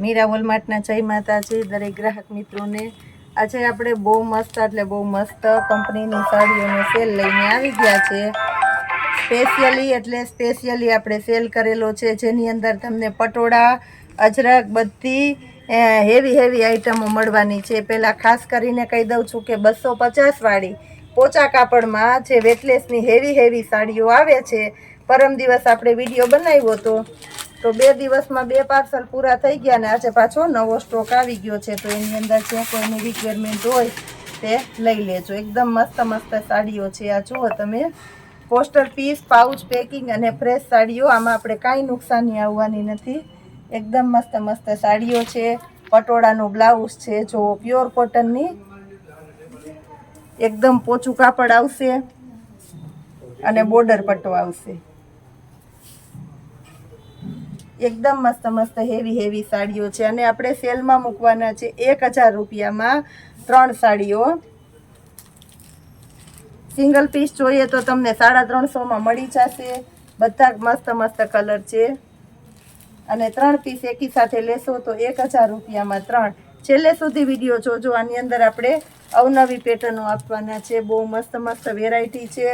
મીરા વોલમાર્ટના જય માતાજી દરેક ગ્રાહક મિત્રોને। આજે આપણે બહુ મસ્ત એટલે બહુ મસ્ત કંપનીની સાડીઓનો સેલ લઈને આવી ગયા છે। સ્પેશિયલી આપણે સેલ કરેલો છે, જેની અંદર તમને પટોળા, અજરક બધી હેવી આઈટમો મળવાની છે। પહેલાં ખાસ કરીને કહી દઉં છું કે 250 વાળી પોચા કાપડમાં જે વેટલેસની હેવી સાડીઓ આવે છે। પરમ દિવસ આપણે વિડીયો બનાવ્યો હતો, તો 2 દિવસમાં 2 પાર્સલ પૂરા થઈ ગયા ને આજે પાછો નવો સ્ટોક આવી ગયો છે। તો એની અંદર જે કોઈની રિક્વાયરમેન્ટ હોય તે લઈ લેજો। એકદમ મસ્ત સાડીઓ છે। આ જુઓ તમે, પોસ્ટર પીસ, પાઉચ પેકિંગ અને ફ્રેશ સાડીઓ, આમાં આપણે કાંઈ નુકસાની આવવાની નથી। એકદમ મસ્ત સાડીઓ છે। પટોળાનું બ્લાઉઝ છે, જો પ્યોર કોટનની એકદમ પોચું કાપડ આવશે અને બોર્ડર પટ્ટો આવશે। એકદમ મસ્ત હેવી સાડીઓ છે અને આપણે સેલમાં મૂકવાના છે 1000 રૂપિયામાં 3 સાડીઓ। સિંગલ પીસ જોઈએ તો તમને 350માં મળી જશે। બધા મસ્ત કલર છે અને 3 પીસ એકી સાથે લેશો તો 1000 રૂપિયામાં 3। છેલ્લે સુધી વિડીયો જોજો। આની અંદર આપણે અવનવી પેટર્નો આપવાના છે। બહુ મસ્ત વેરાયટી છે।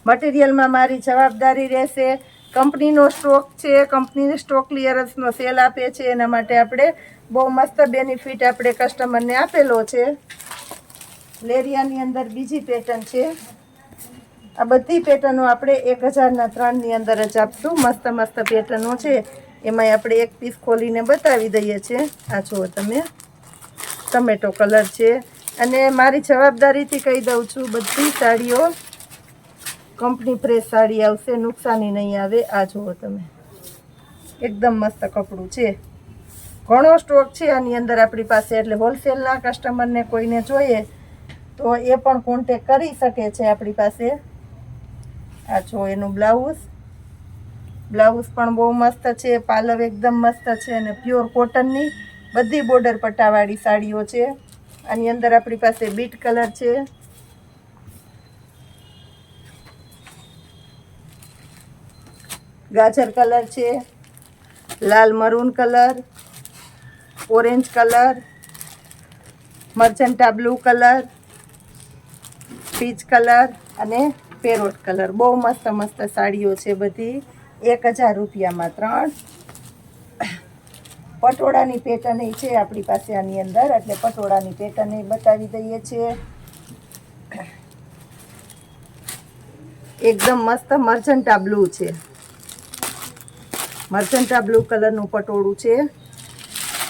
મટીરિયલમાં મારી જવાબદારી રહેશે। કંપનીનો સ્ટોક છે, કંપની સ્ટોક ક્લિયરન્સનો સેલ આપે છે, એના માટે આપણે બહુ મસ્ત બેનિફિટ આપણે કસ્ટમરને આપેલો છે। લેરિયાની અંદર બીજી પેટર્ન છે। આ બધી પેટર્નો આપણે 1000ના 3ની અંદર જ આપશું। મસ્ત પેટર્નો છે, એમાંય આપણે એક પીસ ખોલીને બતાવી દઈએ છીએ। આ જુઓ તમે, ટમેટો કલર છે અને મારી જવાબદારીથી કહી દઉં છું, બધી સાડીઓ કંપની ફ્રેશ સાડી આવશે, નુકસાની નહીં આવે। આ જુઓ તમે, એકદમ મસ્ત કપડું છે। ઘણો સ્ટોક છે આની અંદર આપણી પાસે, એટલે હોલસેલના કસ્ટમરને કોઈને જોઈએ તો એ પણ કોન્ટેક કરી શકે છે આપણી પાસે। આ જો એનું બ્લાઉઝ પણ બહુ મસ્ત છે। પાલવ એકદમ મસ્ત છે અને પ્યોર કોટનની બધી બોર્ડર પટ્ટાવાળી સાડીઓ છે। આની અંદર આપણી પાસે બીટ કલર છે, ગાજર કલર છે, લાલ maroon colour, orange colour, magenta blue colour, peach colour અને પેરોટ કલર। બહુ મસ્ત સાડીઓ છે બધી, 1000 રૂપિયામાં 3। પટોળાની પેટર્ન છે આપણી પાસે આની અંદર, એટલે પટોળાની પેટર્ન બતાવી દઈએ છીએ। એકદમ મસ્ત મર્ચન્ટા બ્લુ છે, મર્ચન્ટા બ્લુ કલરનું પટોળું છે।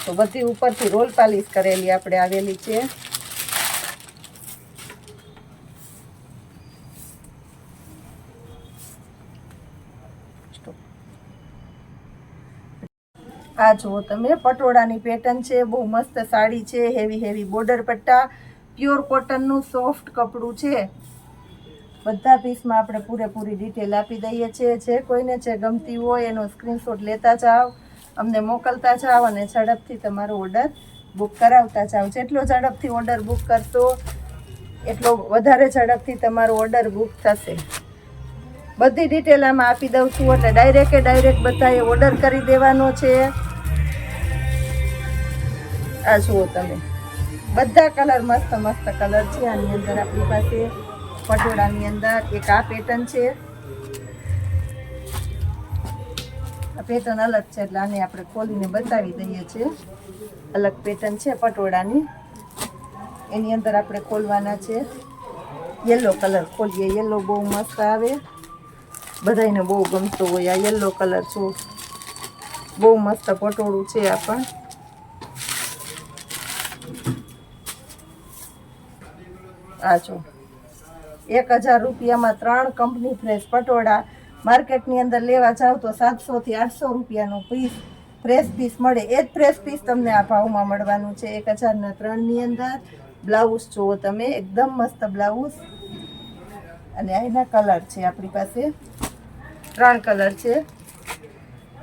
તો બધી ઉપરથી રોલ પાલિશ કરેલી આપણે આવેલી છે। આ જુઓ તમે, પટોળાની પેટર્ન છે, બહુ મસ્ત સાડી છે। હેવી બોર્ડર પટ્ટા, પ્યોર કોટનનું સોફ્ટ કપડું છે। બધા પીસમાં આપણે પૂરેપૂરી ડિટેલ આપી દઈએ છીએ। જે કોઈને જે ગમતી હોય એનો સ્ક્રીનશોટ લેતા જાઓ, અમને મોકલતા જાઓ અને ઝડપથી તમારો ઓર્ડર બુક કરાવતા જાઓ। જેટલો ઝડપથી ઓર્ડર બુક કરશો એટલો વધારે ઝડપથી તમારો ઓર્ડર બુક થશે। બધી ડિટેલ આમાં આપી દઉં છું, એટલે ડાયરેક્ટ બધાએ ઓર્ડર કરી દેવાનો છે। આ જુઓ તમે, બધા કલર મસ્ત કલર છે આની અંદર આપણી પાસે। પટોળાની અંદર એક આ પેટર્ન છે, આ પેટર્ન અલગ છે એટલે આને આપણે ખોલીને બતાવી દઈએ છીએ। અલગ પેટર્ન છે પટોળાની, એની અંદર આપણે ખોલવાના છે યલો કલર। ખોલીએ, યલો બહુ મસ્ત આવે, બધાને બહુ ગમતો હોય આ યલો કલર। જો બહુ મસ્ત પટોળું છે આ પણ। આ જો 1000 રૂપિયામાં 3 કંપની ફ્રેશ પટોળા। માર્કેટની અંદર લેવા જાવ તો 700 થી 800 રૂપિયાનું પીસ ફ્રેશ પીસ મળે, એ જ ફ્રેશ પીસ તમને આ ભાવમાં મળવાનું છે 1000ના 3ની અંદર। બ્લાઉઝ જુઓ તમે, એકદમ મસ્ત બ્લાઉઝ અને એના કલર છે આપણી પાસે 3 કલર છે।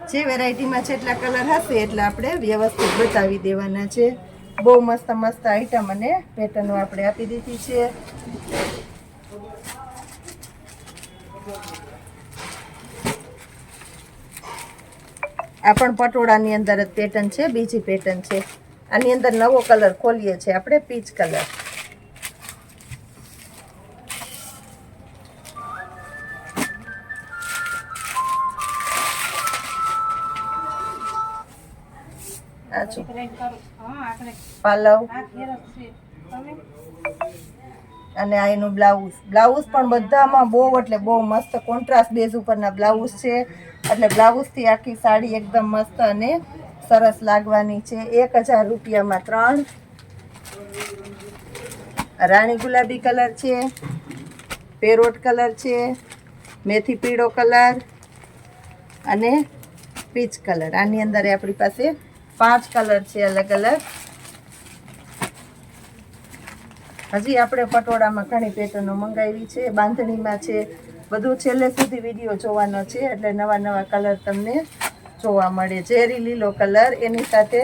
જે વેરાયટીમાં જેટલા કલર હશે એટલે આપણે વ્યવસ્થિત બતાવી દેવાના છે। બહુ મસ્ત આઈટમ અને પેટર્નો આપણે આપી દીધી છે। આ પણ પટોળાની અંદર જ પેટર્ન છે, બીજી પેટર્ન છે. આની અંદર નવો કલર ખોલીએ છીએ આપણે, પીચ કલર. પાલવ અને આ એનું બ્લાઉઝ. બ્લાઉઝ પણ બધામાં બહુ એટલે બહુ મસ્ત કોન્ટ્રાસ્ટ બેઝ ઉપરના બ્લાઉઝ છે, એટલે બ્લાઉઝથી આખી સાડી એકદમ મસ્ત અને સરસ લાગવાની છે. 1000 રૂપિયામાં 3. રાણી ગુલાબી કલર છે, પેરોટ કલર છે, મેથી પીળો કલર અને પીચ કલર. આની અંદર આપણી પાસે 5 કલર છે અલગ અલગ. હજી આપણે પટોળામાં ઘણી પેટર્નો મંગાવી છે, બાંધણીમાં છે. બધું છેલ્લે સુધી વિડીયો જોવાનો છે, એટલે નવા નવા કલર તમને જોવા મળે. ઝેરી લીલો કલર, એની સાથે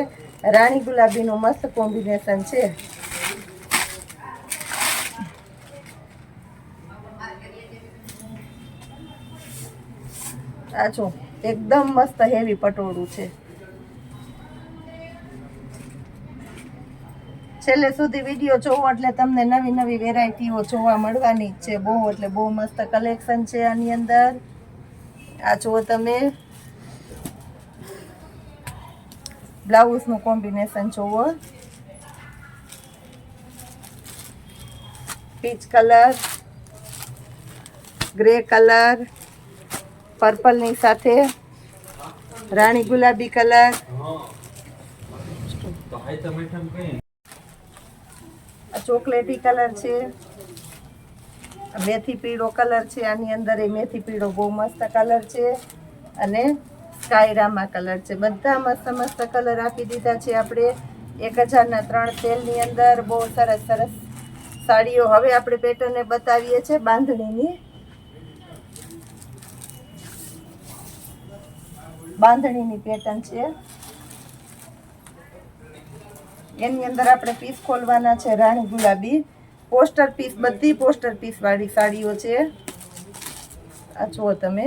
રાણી ગુલાબીનું મસ્ત કોમ્બિનેશન છે. આ જો એકદમ મસ્ત હેવી પટોળું છે. છેલ્લે સુધી વિડીયો જોવો એટલે તમને નવી નવી વેરાયટીઓ જોવા મળવાની જ છે. બહુ એટલે બહુ મસ્ત કલેક્શન છે આની અંદર. આ જુઓ તમે, બ્લાઉઝનું કોમ્બિનેશન જુઓ, પીચ કલર, ગ્રે કલર, પર્પલની સાથે રાણી ગુલાબી કલર, ચોકલેટી કલર છે, મેથી પીળો કલર છે. આની અંદર એ મેથી પીળો બહુ મસ્ત કલર છે, અને સ્કાય રામા કલર છે. બધા મસ્ત મસ્ત કલર આપી દીધા છે આપણે 1000ના 3 સેલની અંદર. બહુ સરસ સરસ સાડીઓ. હવે આપણે પેટર્નને બતાવીએ છીએ બાંધણીની. બાંધણીની પેટર્ન છે, એની અંદર આપણે પીસ ખોલવાના છે રાણી ગુલાબી. પોસ્ટર પીસ, બધી પોસ્ટર પીસ વાળી સાડીઓ છે. આ જુઓ તમે,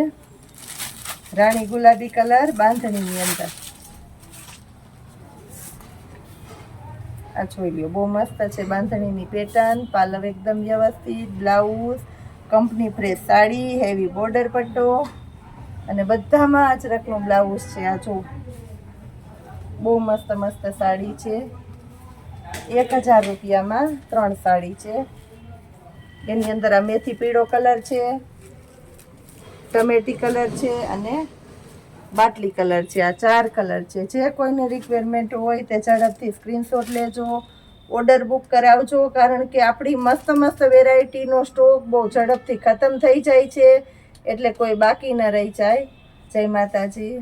રાણી ગુલાબી કલર બાંધણીની અંદર. આ જોઈ લ્યો, બહુ મસ્ત છે બાંધણીની પેટર્ન. પાલવ એકદમ વ્યવસ્થિત, blouse company fresh sari, heavy border પટ્ટો, અને બધામાં અજરકનું બ્લાઉઝ છે. આ જો બહુ મસ્ત મસ્ત સાડી છે. 1000 રૂપિયામાં 3 સાડી છે. એની અંદર આ મેથી પીળો કલર છે, ટમેટી કલર છે, અને બાટલી કલર છે. આ 4 કલર છે. જે કોઈને રિક્વાયરમેન્ટ હોય તે ઝડપથી સ્ક્રીનશોટ લેજો, ઓર્ડર બુક કરાવજો, કારણ કે આપણી મસ્ત મસ્ત વેરાયટીનો સ્ટોક બહુ ઝડપથી ખતમ થઈ જાય છે, એટલે કોઈ બાકી ન રહી જાય. જય માતાજી.